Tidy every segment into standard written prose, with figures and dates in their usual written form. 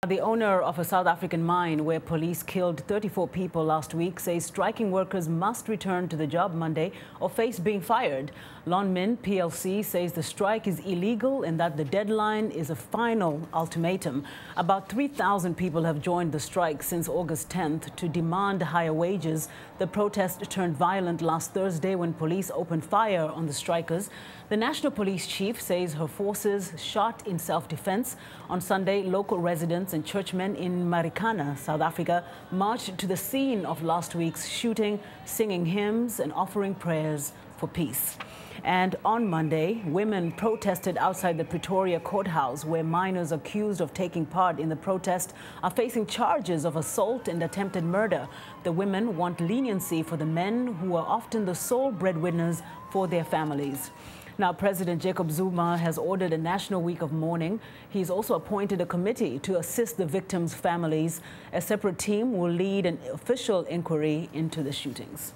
The owner of a South African mine where police killed 34 people last week says striking workers must return to the job Monday or face being fired. Lonmin PLC says the strike is illegal and that the deadline is a final ultimatum. About 3,000 people have joined the strike since August 10th to demand higher wages. The protest turned violent last Thursday when police opened fire on the strikers. The National Police Chief says her forces shot in self-defense. On Sunday, local residents and churchmen in Marikana, South Africa, marched to the scene of last week's shooting, singing hymns and offering prayers for peace. And on Monday, women protested outside the Pretoria courthouse, where minors accused of taking part in the protest are facing charges of assault and attempted murder. The women want leniency for the men who are often the sole breadwinners for their families. Now, President Jacob Zuma has ordered a national week of mourning. He's also appointed a committee to assist the victims' families. A separate team will lead an official inquiry into the shootings.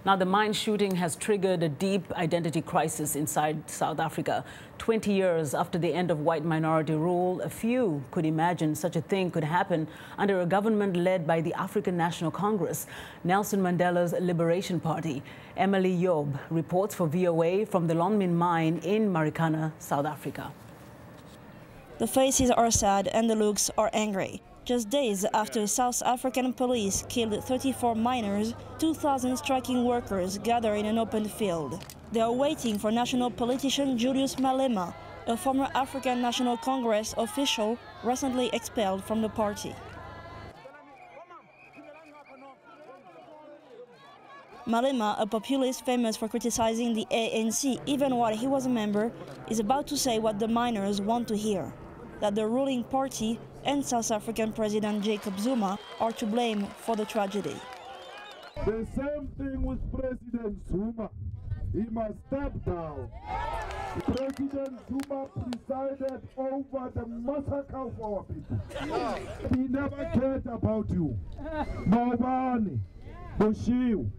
Now, the mine shooting has triggered a deep identity crisis inside South Africa. 20 years after the end of white minority rule, a few could imagine such a thing could happen under a government led by the African National Congress, Nelson Mandela's Liberation Party. Emilie Iob reports for VOA from the Lonmin mine in Marikana, South Africa. The faces are sad and the looks are angry. Just days after South African police killed 34 miners, 2,000 striking workers gather in an open field. They are waiting for national politician Julius Malema, a former African National Congress official recently expelled from the party. Malema, a populist famous for criticizing the ANC even while he was a member, is about to say what the miners want to hear: that the ruling party and South African President Jacob Zuma are to blame for the tragedy. The same thing with President Zuma. He must step down. President Zuma presided over the massacre of our people. He never cared about you. Nobody. Bushiu.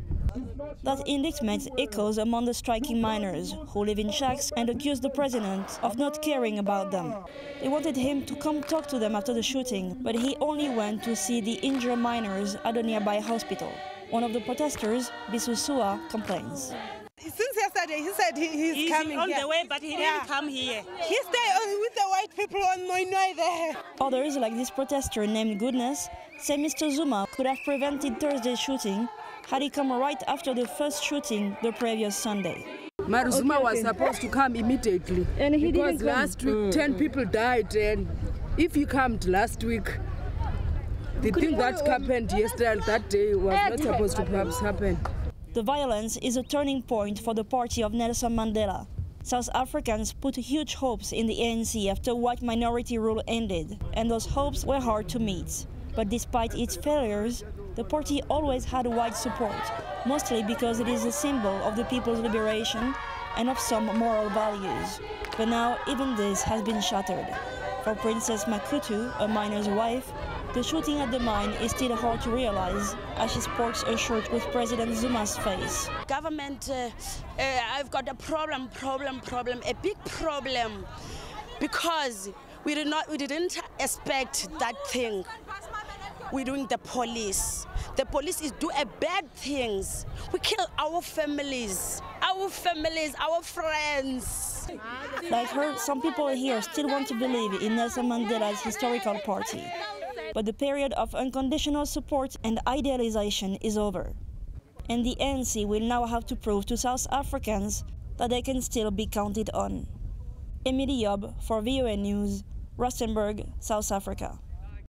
That indictment echoes among the striking miners, who live in shacks and accuse the president of not caring about them. They wanted him to come talk to them after the shooting, but he only went to see the injured miners at a nearby hospital. One of the protesters, Bisusua, complains. Since yesterday, he said he's coming on here. The way, but he didn't come here. He stayed with the white people on Noinoi there. Others, like this protester named Goodness, say Mr. Zuma could have prevented Thursday's shooting had he come right after the first shooting the previous Sunday. Zuma was supposed to come immediately, and he because didn't come. Last week 10 people died, and if he came last week, the thing that happened yesterday, that day, was not supposed to perhaps happen. The violence is a turning point for the party of Nelson Mandela. South Africans put huge hopes in the ANC after white minority rule ended, and those hopes were hard to meet. But despite its failures, the party always had wide support, mostly because it is a symbol of the people's liberation and of some moral values. But now even this has been shattered. For Princess Makutu, a miner's wife, the shooting at the mine is still hard to realize as she sports a shirt with President Zuma's face. Government, I've got a problem, a big problem, because we didn't expect that thing. We're doing the police. The police is do a bad things. We kill our families, our friends. Like her, some people here still want to believe in Nelson Mandela's historical party. But the period of unconditional support and idealization is over. And the ANC will now have to prove to South Africans that they can still be counted on. Emilie Iob for VOA News, Rustenburg, South Africa.